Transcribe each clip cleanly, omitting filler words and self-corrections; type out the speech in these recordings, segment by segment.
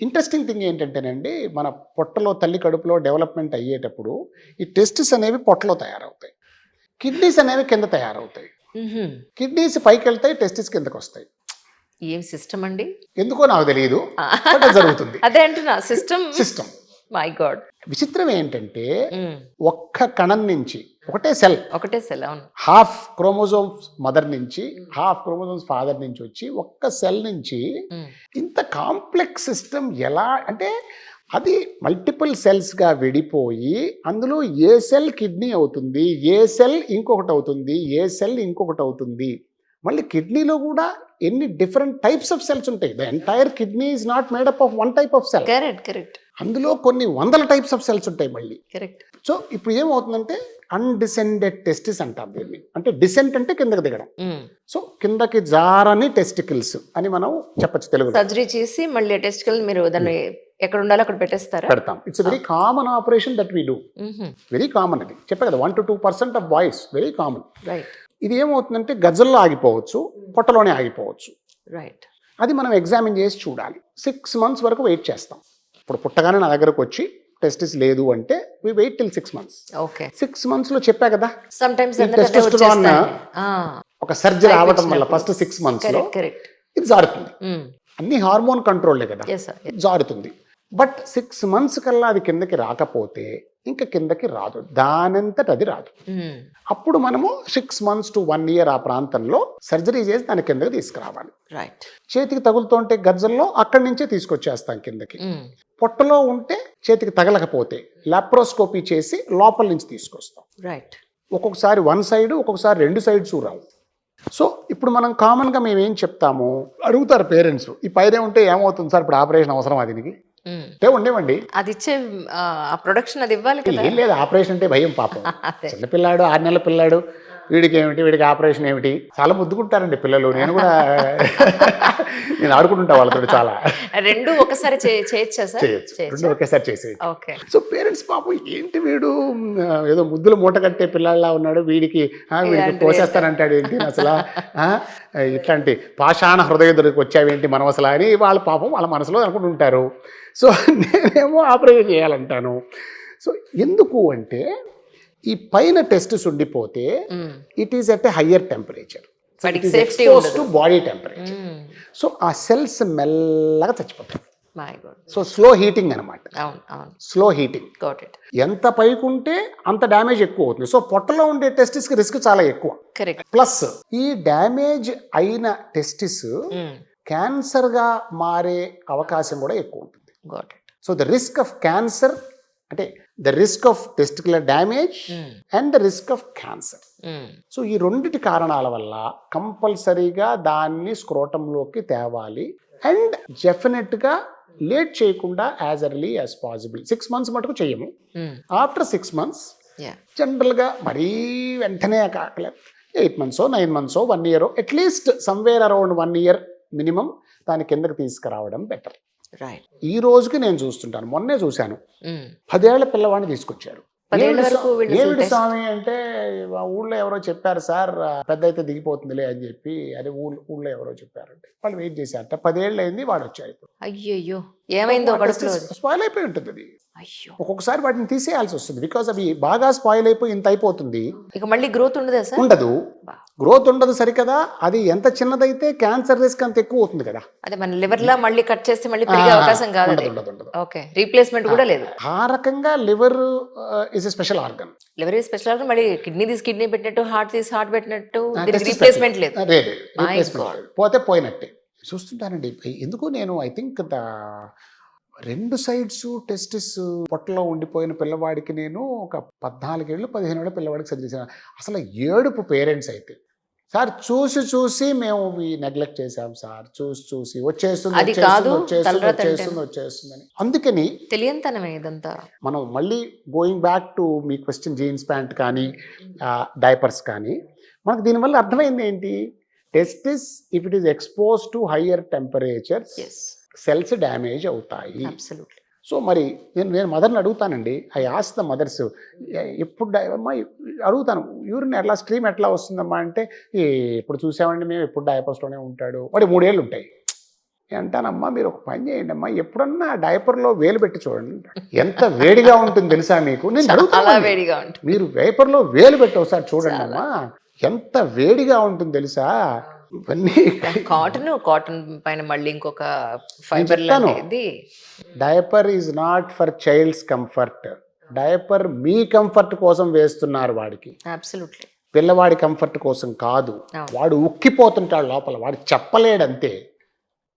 Interesting thing ఏంటంటేనండి, మన పొట్టలో తల్లి కడుపులో డెవలప్‌మెంట్ అయ్యేటప్పుడు, ఈ టెస్టిస్ అనేవి పొట్టలో తయారవుతాయి. కిడ్నీస్ అనేవి కింద తయారవుతాయి. హుహు. కిడ్నీస్ పైకెళ్తాయి, టెస్టిస్ కిందకొస్తాయి. ఏం సిస్టమ్ అండి? ఎందుకో నాకు తెలీదు. ఆ! బట్ అది జరుగుతుంది. అదే అంటున్నా సిస్టమ్. సిస్టమ్. My God! విచిత్రం ఏంటంటే, హ్మ్. ఒక్క కణం నుంచి ఒకటే సెల్ ఒకటే సెల్. అవును. హాఫ్ క్రోమోజోమ్స్ మదర్ నుంచి, హాఫ్ క్రోమోజోమ్స్ ఫాదర్ నుంచి వచ్చి, ఒక్క సెల్ నుంచి హ్మ్. ఇంత కాంప్లెక్స్ సిస్టమ్ ఎలా అంటే, అది మల్టిపుల్ సెల్స్‌గా విడిపోయి, అందులో ఏ సెల్ కిడ్నీ అవుతుంది, ఏ సెల్ ఇంకొకటవుతుంది, ఏ సెల్ ఇంకొకటవుతుంది. మళ్ళీ కిడ్నీలో గూడా ఎన్ని డిఫరెంట్ టైప్స్ ఆఫ్ సెల్స్ ఉంటాయి. The entire kidney is not made up of one type of cell. Correct. అందులో కొన్ని వందల టైప్స్ ఆఫ్ సెల్స్ ఉంటాయి మళ్ళీ. కరెక్ట్. సో, ఇప్పుడు ఏమవుతుందంటే అన్‌డిసెండెడ్ టెస్టిస్ అంటాం దీన్ని. అంటే డిసెంట్ అంటే కిందకి దిగడం. హ్మ్. సో, కిందకి జారని టెస్టికల్స్ అని మనం చెప్పొచ్చు తెలుగులో. సర్జరీ చేసి మళ్ళీ టెస్టికల్ మీరు దాన్ని ఎక్కడ ఉండాలో అక్కడ పెట్టేస్తారా? పెడతాం. It's a very common operation that we do. హుహు. వెరీ కామన్ ఇది. చెప్పా కదా 1-2% of boys very common. Right. ఇది ఏమవుతుందంటే గజ్జల్లో ఆగిపోవచ్చు, పొట్టలోనే ఆగిపోవచ్చు. రైట్. అది మనం ఎగ్జామిన్ చేసి చూడాలి. 6 మంత్స్ వరకు వెయిట్ చేస్తాం. ఇప్పుడు పుట్టగానే నా దగ్గరకొచ్చి టెస్టిస్ లేదు అంటే we wait till 6 months. Okay. 6 మంత్స్‌లో చెప్పా కదా! సమ్ టైమ్స్ ఈ ఎందుకంటే టెస్టోస్టెరాన్ వచ్చేస్తాయి. ఆ! ఒక సర్జరీ పైకి అవ్వటం వల్ల వచ్చినప్పుడు. ఫస్ట్ 6 మంత్స్‌లో కరెక్ట్. ఇది జారుతుంది. హ్మ్. అన్ని హార్మోన్ కంట్రోలే కదా! Yes sir. జారుతుంది. బట్ 6 మంత్స్ కల్లా అది కిందకి రాకపోతే ఇంక కిందకి రాదు. దానంతట అది రాదు. హ్మ్. అప్పుడు మనము 6 మంత్స్ టు 1 ఇయర్ ఆ ప్రాంతంలో సర్జరీ చేసి దాని కిందకి తీసుకురావాలి. రైట్. చేతికి తగులుతుంటే గజ్జల్లో అక్కడి నుంచే తీసుకొచ్చేస్తాం కిందకి. హ్మ్. పొట్టలో ఉంటే చేతికి తగలకపోతే లాప్రోస్కోపీ చేసి లోపల నుంచి తీసుకొస్తాం. రైట్. ఒక్కొక్కసారి 1 సైడ్, ఒక్కొక్కసారి 2 సైడ్స్ రావు. సో, ఇప్పుడు మనం కామన్‌గా మేమేం చెప్తాము, అడుగుతారు పేరెంట్స్. ఈ పైనే ఉంటే ఏమవుతుంది సార్ ఇప్పుడు ఆపరేషన్ అవసరమా దీనికి? హ్మ్. అంటే ఉండేవండి. అదిచ్చే ఆ ప్రొడక్షన్ అది ఇవ్వాలి కదా! ఏం లేదు ఆపరేషన్ అంటే భయం పాపం. అదే. చిన్న పిల్లాడు 6 నెలల పిల్లాడు. వీడికేమిటి, వీడికి ఆపరేషన్ ఏమిటి? చాలా ముద్దుకుంటారండి పిల్లలు. నేను కూడా నేను ఆడుకుంటుంటా వాళ్ళతోటి చాలా. 2 ఒకసారి చేయొచ్చా సార్? చేయొచ్చు. 2 ఒకేసారి చేసేయచ్చు. ఓకే. సో, పేరెంట్స్ పాపం ఏంటి వీడు ఏదో ముద్దుల మూట కట్టే పిల్లాడిలా ఉన్నాడు. వీడికి వీడికి ఇలాంటివి కోసేస్తానంటాడు ఏంటి అసలా? ఆ! ఇట్లాంటి పాషాణ హృదయుడికి వచ్చావేంటి మనం అసలా అని వాళ్ళ పాపం వాళ్ళ మనసులో అనుకుంటుంటారు. సో, నేనేమో ఆపరేషన్ చేయాలంటాను. సో, ఎందుకు అంటే ఈ పైన టెస్టిస్ ఉండిపోతే హ్మ్. It is at a higher temperature. వాడికి ఇట్ ఈస్ సేఫ్టీ ఎక్స్‌పోజ్డ్ ఉండదు. To body temperature. హ్మ్. సో, ఆ సెల్స్ మెల్లగా చచ్చిపోతాయి. My God. So, slow heating అనమాట. అవును. Slow heating. Got it. ఎంత పైకుంటే అంత డ్యామేజ్ ఎక్కువ అవుతుంది. సో, పొట్టలో ఉండే టెస్టిస్‌కి రిస్క్ చాలా ఎక్కువ. కరెక్ట్. ప్లస్ ఈ డ్యామేజ్ అయిన టెస్టిస్ హ్మ్. క్యాన్సర్‌గా మారే అవకాశం కూడా ఎక్కువ ఉంటుంది. Got it. So, the risk of cancer అంటే the risk of testicular damage hmm. And the risk of cancer. Hmm. So, ఈ రెండిటి కారణాల వల్ల కంపల్సరీగా దాన్ని స్క్రోటంలోకి తేవాలి. అండ్ డెఫినెట్‌గా లేట్ చేయకుండా as early as possible. 6 months మటుకు చెయ్యము. హ్మ్. After 6 months yeah! జనరల్‌గా మరీ వెంటనే కాకలేదు 8 మంత్సో, 9 మంత్సో, 1 ఇయరో at least somewhere around 1 year minimum దాని కిందకి తీసుకురావడం బెటర్. రైట్. ఈ రోజుకి నేను చూస్తుంటాను. మొన్నే చూశాను. హ్మ్. 10 ఏళ్ల పిల్లవాడిని తీసుకొచ్చారు. 10 ఏళ్ల వరకు వీళ్ళు అసలు ఏమిటి టెస్ట్ స్వామి అంటే మా ఊళ్ళో ఎవరో చెప్పారు సార్ పెద్దయితే దిగిపోతుందిలే అని చెప్పి అదే ఊళ్ళో ఎవరో చెప్పారంటే వాళ్ళు వెయిట్ చేశారట. 10 ఏళ్ళు అయింది వాడు వచ్చాడు ఇప్పుడు. అయ్యయ్యో! ఏమైందో కడుపులో అది? స్పాయిల్ అయిపోయి ఉంటుంది అది. అయ్యో! ఒక్కొక్కసారి వాటిని తీసేయాల్సి వస్తుంది. బికాజ్ అవి బాగా స్పాయిల్ అయిపోయి ఇంత అయిపోతుంది. ఇక మళ్ళీ గ్రోత్ ఉండదా సార్? ఉండదు. బా. గ్రోత్ ఉండదు సరికదా. అది ఎంత చిన్నదైతే క్యాన్సర్ రిస్క్ అంత ఎక్కువ అవుతుంది కదా. అదే మన లివర్‌లా మళ్ళీ కట్ చేస్తే మళ్ళీ పెరిగే అవకాశం కాదు అది. ఉండదు. ఓకే. రీప్లేస్‌మెంట్ కూడా లేదు. ఆ రకంగా liver is a special organ. Liver is special organ. మళ్ళీ కిడ్నీ తీసి కిడ్నీ పెట్టినట్టు, హార్ట్ తీసి హార్ట్ పెట్టినట్టు దీనికి రీప్లేస్‌మెంట్ లేదు. లేదు. My replacement God. లేదు. పోతే పోయినట్టే. చూస్తుంటానండి. ఎందుకు నేను ఐ థింక్ 2 సైడ్స్ టెస్టిస్ పొట్టలో ఉండిపోయిన పిల్లవాడికి నేను ఒక 14 ఏళ్ళు, 15 ఏళ్ల పిల్లవాడికి సర్జరీ చేశాను. అసలు ఏడుపు పేరెంట్స్ అయితే. సార్ చూసి మేము నెగ్లెక్ట్ చేశాం సార్. చూసి అది కాదు తలరాత అంటే వచ్చేస్తుందని. అందుకని తెలియనితనమే ఇదంతా. మనం మళ్ళీ going back to me question jeans pant కానీ డైపర్స్ కానీ మనకు దీనివల్ల అర్థమైంది ఏంటి? Testis if it is expose to higher temperatures yes. Cells damage అవుతాయి. అబ్సల్యూట్లీ. సో, మరి నేను మదర్‌ని అడుగుతానండి. ఐ ఆస్క్ ద మదర్స్ ఎప్పుడు అమ్మా అడుగుతాను. యూరిన్ ఎట్లా స్ట్రీమ్ ఎట్లా వస్తుందమ్మా అంటే, ఎప్పుడు చూసామండి మేము ఎప్పుడు డైపర్స్‌లోనే ఉంటాడు. వాడికి 3 ఏళ్ళు ఉంటాయి. అంటానమ్మా మీరు ఒక పని చేయండి అమ్మా, ఎప్పుడన్నా డైపర్లో వేలు పెట్టి చూడండి, ఎంత వేడిగా ఉంటుంది తెలుసా మీకు. నేను చాలా అడుగుతాను, వేడిగా ఉంటుంది. మీరు డైపర్లో వేలు పెట్టి ఒకసారి చూడండి అమ్మా, ఎంత వేడిగా ఉంటుంది తెలుసా. ఇవన్నీ కాటన్ పైన మళ్ళీ ఇంకొక ఫైబర్ చెప్తాను. లాంటిది. Diaper is not for childs comfort. Diaper మీ కంఫర్ట్ కోసం వేస్తున్నారు వాడికి, అబ్సల్యూట్లీ. పిల్లవాడి కంఫర్ట్ కోసం కాదు. అవును. వాడు ఉక్కిపోతుంటాడు లోపల, వాడు చెప్పలేడు అంతే.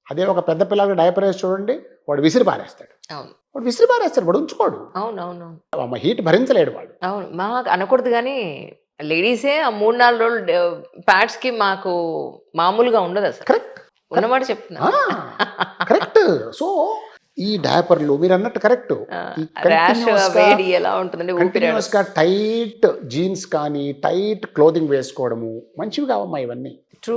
అదే ఒక పెద్ద పిల్లకి డైపర్ వేసి చూడండి, వాడు విసిరి పారేస్తాడు. అవును వాడు విసిరి పారేస్తాడు, వాడు ఉంచుకోడు. అవును అమ్మ హీట్ భరించలేడు వాడు. అవును. మాకు అనకూడదు కానీ లేడీసే ఆ 3-4 రోజులు ప్యాడ్స్ కి మాకు మామూలుగా ఉండదు అసలు. కరెక్ట్ ఉన్నమాట చెప్తున్నా. కరెక్ట్. సో ఈ డైపర్లు మీరు అన్నట్టు కరెక్ట్. ర్యాష్ వేడి ఎలా ఉంటుందండి, ఊపిరి. కంటిన్యూస్ గా టైట్ జీన్స్ కానీ టైట్ క్లోదింగ్ వేసుకోవడము మంచివి కావమ్మా. ఇవన్నీ ట్రూ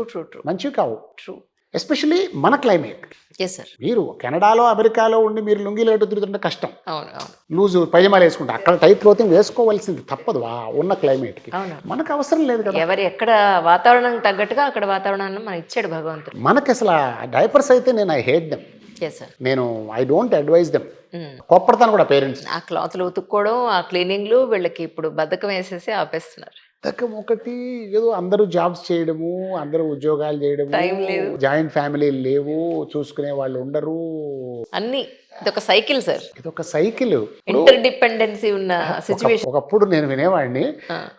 మంచివి కావు, ట్రూ. ఎస్పెషలీ మన క్లైమేట్. Yes sir. మీరు కెనడాలో అమెరికాలో ఉండి మీరు లుంగీలు ఎటు తిరుగుతుంటే కష్టం. అవును లూజు పైజమాలు వేసుకుంటే అక్కడ టైట్ క్లోతింగ్ వేసుకోవాల్సింది తప్పదు ఉన్న క్లైమేట్కి. అవును. మనకు అవసరం లేదు కదా. ఎవరు ఎక్కడ వాతావరణం తగ్గట్టుగా అక్కడ వాతావరణాన్ని మనకి ఇచ్చాడు భగవంతుడు. మనకి అసలు డైపర్స్ అయితే నేను I hate them. Yes sir. నేను ఐ డోంట్ అడ్వైజ్ దెమ్. కొప్పడతాను కూడా పేరెంట్స్. ఆ క్లాత్లు ఉతుక్కోవడం, ఆ క్లీనింగ్లు వీళ్ళకి ఇప్పుడు బద్ధకం వేసేసి ఆపేస్తున్నారు. ఒకటి ఏదో అందరూ జాబ్స్ చేయడము, అందరూ ఉద్యోగాలు చేయడము, టైం లేదు, జాయింట్ ఫ్యామిలీ లేవు, చూసుకునే వాళ్ళు ఉండరు, అన్ని ఇదొక సైకిల్ సార్. ఇదొక సైకిల్. ఇంటర్ డిపెండెన్సీ ఉన్న సిచ్యువేషన్. ఒకప్పుడు నేను వినేవాడిని,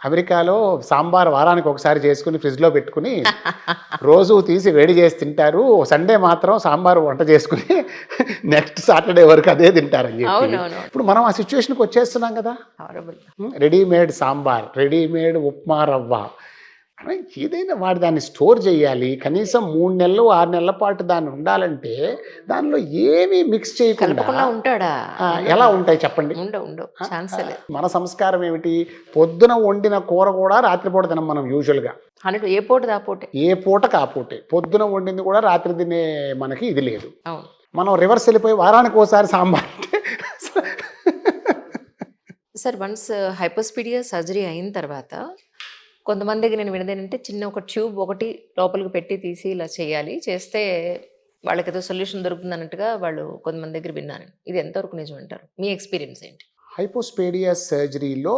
అమెరికాలో సాంబార్ వారానికి ఒకసారి చేసుకుని ఫ్రిడ్జ్ లో పెట్టుకుని రోజు తీసి వేడి చేసి తింటారు, సండే మాత్రం సాంబార్ వంట చేసుకుని నెక్స్ట్ సాటర్డే వరకు అదే తింటారని చెప్పి. ఇప్పుడు మనం ఆ సిచ్యువేషన్కి వచ్చేస్తున్నాం కదా. రెడీమేడ్ సాంబార్, రెడీమేడ్ ఉప్మా రవ్వ, ఏదైనా వాడు దాన్ని స్టోర్ చేయాలి. కనీసం 3 నెలలు 6 నెలల పాటు దాన్ని ఉండాలంటే దానిలో ఏమీ మిక్స్ చేయకుండా ఉంటాడా? ఎలా ఉంటాయి చెప్పండి. ఉండవు. మన సంస్కారం ఏమిటి, పొద్దున వండిన కూర కూడా రాత్రిపూట తినం మనం యూజువల్గా. ఏ పూటకు ఆ పూటే. పొద్దున వండింది కూడా రాత్రి తినే మనకి ఇది లేదు. మనం రివర్స్ వెళ్ళిపోయి వారానికి ఒకసారి సాంబార్. సార్ వన్స్ హైపోస్పీడియా సర్జరీ అయిన తర్వాత కొంతమందికి నేను వినది ఏంటంటే, చిన్న ఒక ట్యూబ్ ఒకటి లోపలికి పెట్టి తీసి ఇలా చేయాలి, చేస్తే వాళ్ళకి ఏదో సొల్యూషన్ దొరుకుతుంది అన్నట్టుగా వాళ్ళు కొంతమంది దగ్గర విన్నాను. ఇది ఎంతవరకు నిజం అంటారు? మీ ఎక్స్పీరియన్స్ ఏంటి? హైపోస్పేడియా సర్జరీలో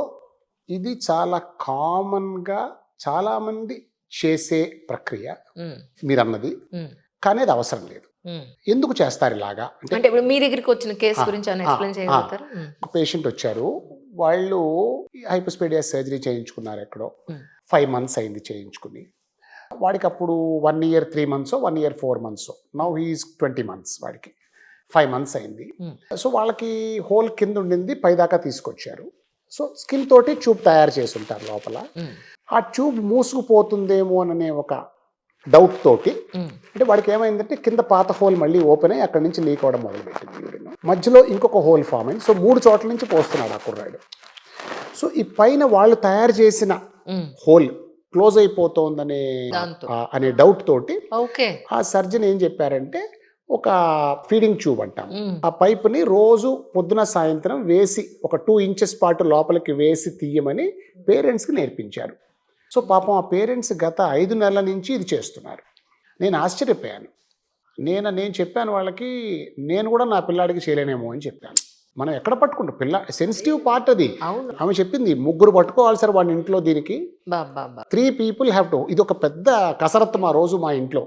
ఇది చాలా కామన్గా చాలామంది చేసే ప్రక్రియ మీరు అన్నది, కానీ అది అవసరం లేదు. ఎందుకు చేస్తారు ఇలాగా అంటే ఇప్పుడు మీ దగ్గరికి వచ్చిన కేసు గురించి ఎక్స్ప్లెయిన్ చేయగలుగుతారు? పేషెంట్ వచ్చారు, వాళ్ళు హైపోస్పేడియా సర్జరీ చేయించుకున్నారు ఎక్కడో. 5 months అయింది చేయించుకుని. వాడికి అప్పుడు 1 year 3 months, 1 year 4 months. Now he is 20 months. వాడికి 5 months అయింది. సో వాళ్ళకి హోల్ కింద ఉండింది పైదాకా తీసుకొచ్చారు. సో స్కిన్ తోటి ట్యూబ్ తయారు చేసి ఉంటారు లోపల. ఆ ట్యూబ్ మూసుకుపోతుందేమో అనే ఒక డౌట్ తోటి, అంటే వాడికి ఏమైందంటే కింద పాత హోల్ మళ్ళీ ఓపెన్ అయ్యి అక్కడి నుంచి లీక్ అవడం మొదలుపెట్టింది యూరిన్. మధ్యలో ఇంకొక హోల్ ఫామ్ అయింది. సో 3 చోట్ల నుంచి పోస్తున్నాడు ఆ కుర్రాడు. సో ఈ పైన వాళ్ళు తయారు చేసిన హోల్ క్లోజ్ అయిపోతుందనే అనే డౌట్ తోటి ఆ సర్జన్ ఏం చెప్పారంటే, ఒక ఫీడింగ్ ట్యూబ్ అంటాం, ఆ పైపుని రోజు పొద్దున సాయంత్రం వేసి ఒక 2 inches పాటు లోపలికి వేసి తీయమని పేరెంట్స్కి నేర్పించారు. సో పాపం ఆ పేరెంట్స్ గత 5 నెలల నుంచి ఇది చేస్తున్నారు. నేను ఆశ్చర్యపోయాను. నేను చెప్పాను వాళ్ళకి, నేను కూడా నా పిల్లాడికి చేయలేనేమో అని చెప్పాను. మనం ఎక్కడ పట్టుకుంటాం, పిల్ల సెన్సిటివ్ పార్ట్ అది. ఆమె చెప్పింది 3 పట్టుకోవాలి సార్ వాడి ఇంట్లో, దీనికి 3 people హ్యావ్ టు. ఇది ఒక పెద్ద కసరత్తు మా రోజు మా ఇంట్లో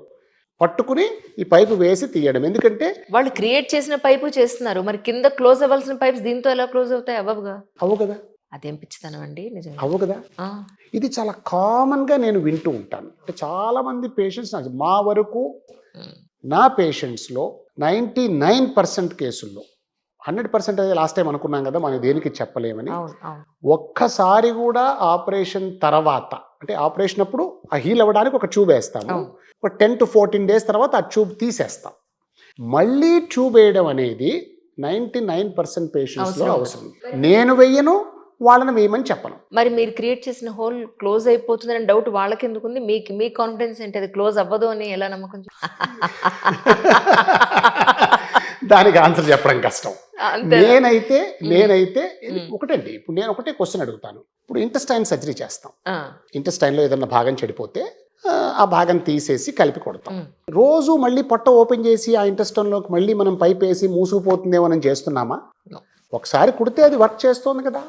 పట్టుకుని ఈ పైపు వేసి తీయడం. ఎందుకంటే వాళ్ళు క్రియేట్ చేసిన పైపు చేస్తున్నారు, మరి కింద క్లోజ్ అవ్వాల్సిన పైప్స్ దీంతో ఎలా క్లోజ్ అవుతాయి? అవ్వవు కదా. అదేం పిచ్చితనం అండి నిజంగా. అవ్వు కదా. ఇది చాలా కామన్గా నేను వింటూ ఉంటాను. అంటే చాలా మంది పేషెంట్స్, మా వరకు నా పేషెంట్స్లో 99% కేసుల్లో, 100% అయితే లాస్ట్ టైం అనుకున్నాం కదా మనం దేనికి చెప్పలేమని, ఒక్కసారి కూడా ఆపరేషన్ తర్వాత, అంటే ఆపరేషన్ అప్పుడు ఆ హీల్ అవ్వడానికి ఒక ట్యూబ్ వేస్తాము, ఒక 10 to 14 days తర్వాత ఆ ట్యూబ్ తీసేస్తాం. మళ్ళీ ట్యూబ్ వేయడం అనేది 99% పేషెంట్స్లో అవసరం. నేను వెయ్యను, వాళ్ళని వేయమని చెప్పను. మరి మీరు క్రియేట్ చేసిన హోల్ క్లోజ్ అయిపోతుందని డౌట్ వాళ్ళకి ఎందుకు ఉంది? మీ కాన్ఫిడెన్స్ ఏంటి అది క్లోజ్ అవ్వదు అని ఎలా నమ్మకం? దానికి ఆన్సర్ చెప్పడం కష్టం. నేనైతే ఒకటండి, ఇప్పుడు నేను ఒకటే క్వశ్చన్ అడుగుతాను. ఇప్పుడు ఇంటెస్టైన్ సర్జరీ చేస్తాం, ఇంటెస్టైన్లో ఏదన్నా భాగం చెడిపోతే ఆ భాగం తీసేసి కలిపి కొడతాం. మ్. రోజు మళ్ళీ పొట్ట ఓపెన్ చేసి ఆ ఇంటెస్టైన్లోకి మళ్ళీ మనం పైప్ వేసి మూసుకుపోతుందేమో అని చేస్తున్నామా? No. ఒకసారి కుడితే అది వర్క్ చేస్తోంది కదా.